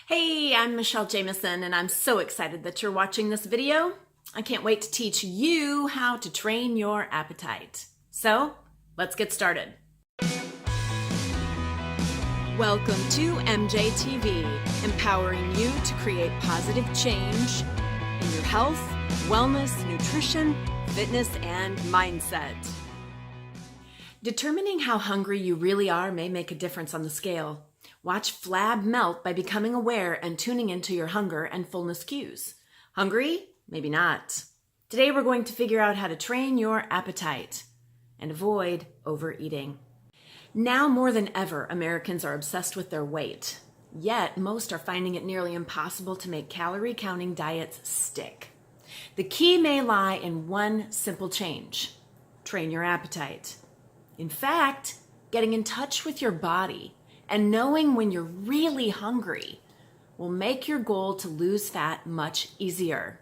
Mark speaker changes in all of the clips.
Speaker 1: Hey, I'm Michele Jamison, and I'm so excited that you're watching this video. I can't wait to teach you how to train your appetite. So, let's get started. Welcome to MJTV, empowering you to create positive change in your health, wellness, nutrition, fitness, and mindset. Determining how hungry you really are may make a difference on the scale. Watch flab melt by becoming aware and tuning into your hunger and fullness cues. Hungry? Maybe not. Today we're going to figure out how to train your appetite and avoid overeating. Now more than ever, Americans are obsessed with their weight. Yet most are finding it nearly impossible to make calorie-counting diets stick. The key may lie in one simple change: train your appetite. In fact, getting in touch with your body and knowing when you're really hungry will make your goal to lose fat much easier.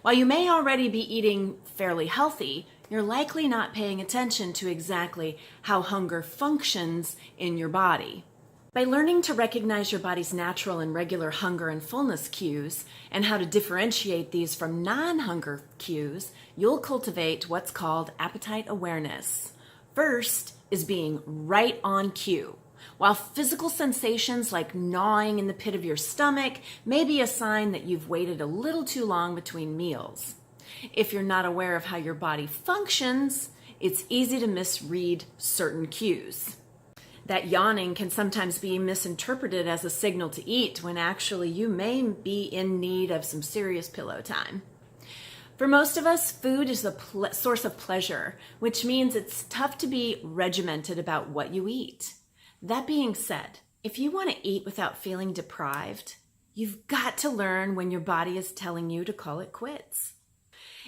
Speaker 1: While you may already be eating fairly healthy, you're likely not paying attention to exactly how hunger functions in your body. By learning to recognize your body's natural and regular hunger and fullness cues and how to differentiate these from non-hunger cues, you'll cultivate what's called appetite awareness. First is being right on cue. While physical sensations like gnawing in the pit of your stomach may be a sign that you've waited a little too long between meals. If you're not aware of how your body functions, it's easy to misread certain cues. That yawning can sometimes be misinterpreted as a signal to eat when actually you may be in need of some serious pillow time. For most of us, food is a source of pleasure, which means it's tough to be regimented about what you eat. That being said, if you want to eat without feeling deprived, you've got to learn when your body is telling you to call it quits.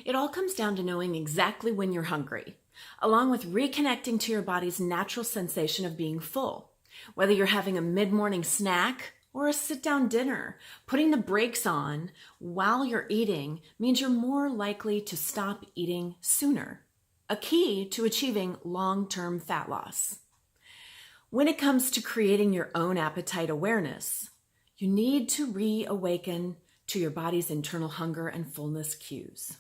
Speaker 1: It all comes down to knowing exactly when you're hungry, along with reconnecting to your body's natural sensation of being full. Whether you're having a mid-morning snack or a sit-down dinner, putting the brakes on while you're eating means you're more likely to stop eating sooner, a key to achieving long-term fat loss. When it comes to creating your own appetite awareness, you need to reawaken to your body's internal hunger and fullness cues.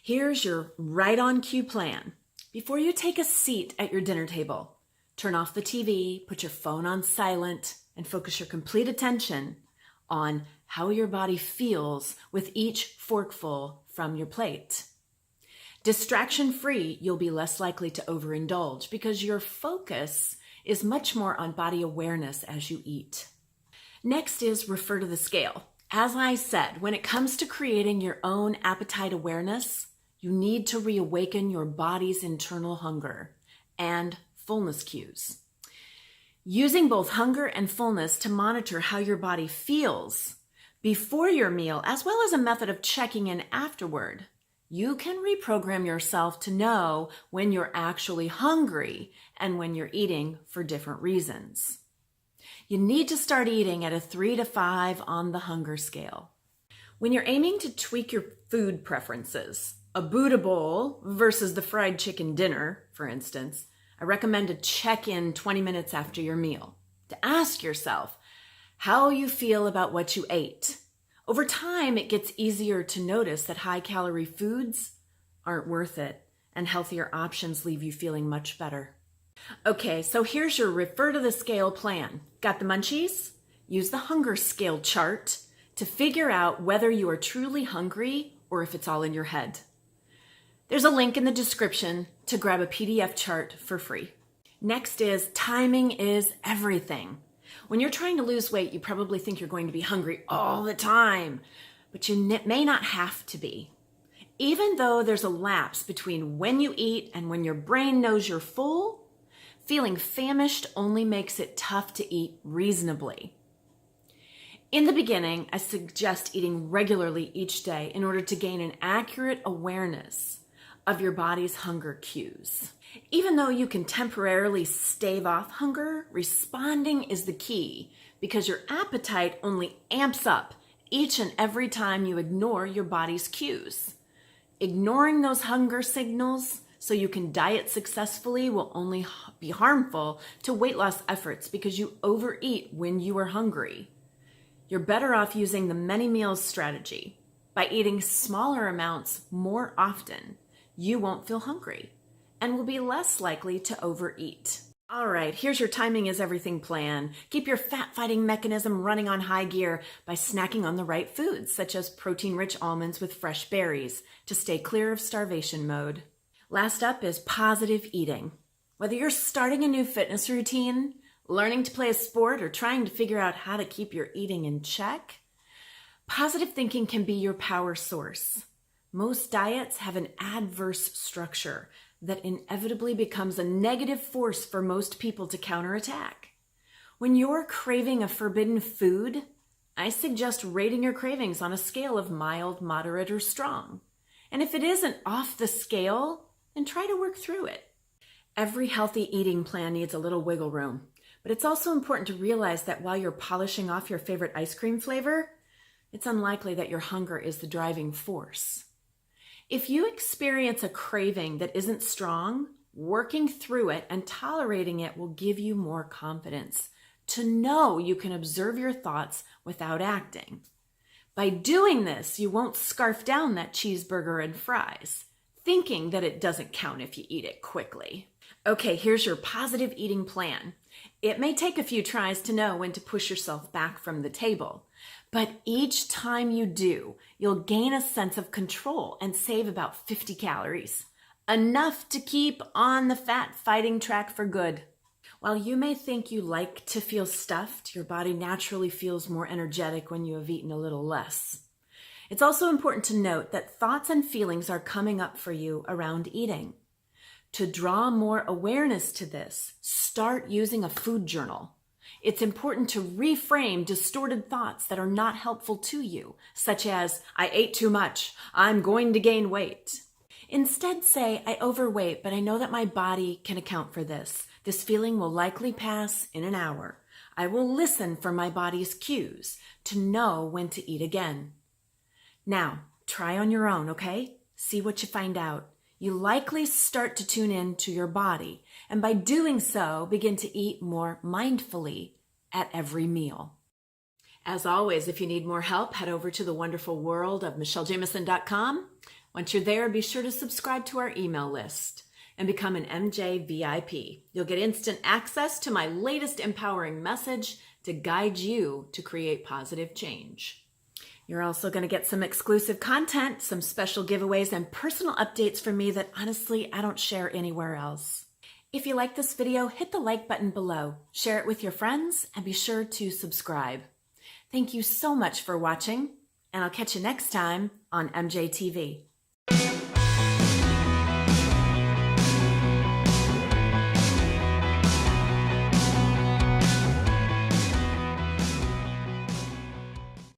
Speaker 1: Here's your right on cue plan. Before you take a seat at your dinner table, turn off the TV, put your phone on silent, and focus your complete attention on how your body feels with each forkful from your plate. Distraction-free, you'll be less likely to overindulge because your focus is much more on body awareness as you eat. Next is refer to the scale. As I said, when it comes to creating your own appetite awareness, you need to reawaken your body's internal hunger and fullness cues. Using both hunger and fullness to monitor how your body feels before your meal, as well as a method of checking in afterward, you can reprogram yourself to know when you're actually hungry and when you're eating for different reasons. You need to start eating at a 3 to 5 on the hunger scale. When you're aiming to tweak your food preferences, a Buddha bowl versus the fried chicken dinner, for instance, I recommend to check in 20 minutes after your meal to ask yourself how you feel about what you ate. Over time, it gets easier to notice that high-calorie foods aren't worth it, and healthier options leave you feeling much better. Okay, so here's your refer to the scale plan. Got the munchies? Use the hunger scale chart to figure out whether you are truly hungry or if it's all in your head. There's a link in the description to grab a PDF chart for free. Next is timing is everything. When you're trying to lose weight, you probably think you're going to be hungry all the time, but you may not have to be. Even though there's a lapse between when you eat and when your brain knows you're full, feeling famished only makes it tough to eat reasonably. In the beginning, I suggest eating regularly each day in order to gain an accurate awareness of your body's hunger cues. Even though you can temporarily stave off hunger, responding is the key because your appetite only amps up each and every time you ignore your body's cues. Ignoring those hunger signals so you can diet successfully will only be harmful to weight loss efforts because you overeat when you are hungry. You're better off using the many meals strategy. By eating smaller amounts more often, you won't feel hungry and will be less likely to overeat. All right, here's your timing is everything plan. Keep your fat-fighting mechanism running on high gear by snacking on the right foods, such as protein-rich almonds with fresh berries, to stay clear of starvation mode. Last up is positive eating. Whether you're starting a new fitness routine, learning to play a sport, or trying to figure out how to keep your eating in check, positive thinking can be your power source. Most diets have an adverse structure that inevitably becomes a negative force for most people to counterattack. When you're craving a forbidden food, I suggest rating your cravings on a scale of mild, moderate, or strong. And if it isn't off the scale, then try to work through it. Every healthy eating plan needs a little wiggle room, but it's also important to realize that while you're polishing off your favorite ice cream flavor, it's unlikely that your hunger is the driving force. If you experience a craving that isn't strong, working through it and tolerating it will give you more confidence to know you can observe your thoughts without acting. By doing this, you won't scarf down that cheeseburger and fries, thinking that it doesn't count if you eat it quickly. Okay, here's your positive eating plan. It may take a few tries to know when to push yourself back from the table, but each time you do, you'll gain a sense of control and save about 50 calories, enough to keep on the fat-fighting track for good. While you may think you like to feel stuffed, your body naturally feels more energetic when you have eaten a little less. It's also important to note that thoughts and feelings are coming up for you around eating. To draw more awareness to this, start using a food journal. It's important to reframe distorted thoughts that are not helpful to you, such as, I ate too much, I'm going to gain weight. Instead say, I overweight, but I know that my body can account for this. This feeling will likely pass in an hour. I will listen for my body's cues to know when to eat again. Now, try on your own, okay? See what you find out. You likely start to tune in to your body, and by doing so, begin to eat more mindfully at every meal. As always, if you need more help, head over to the wonderful world of MicheleJamison.com. Once you're there, be sure to subscribe to our email list and become an MJ VIP. You'll get instant access to my latest empowering message to guide you to create positive change. You're also going to get some exclusive content, some special giveaways, and personal updates from me that honestly I don't share anywhere else. If you like this video, hit the like button below, share it with your friends, and be sure to subscribe. Thank you so much for watching, and I'll catch you next time on MJ TV.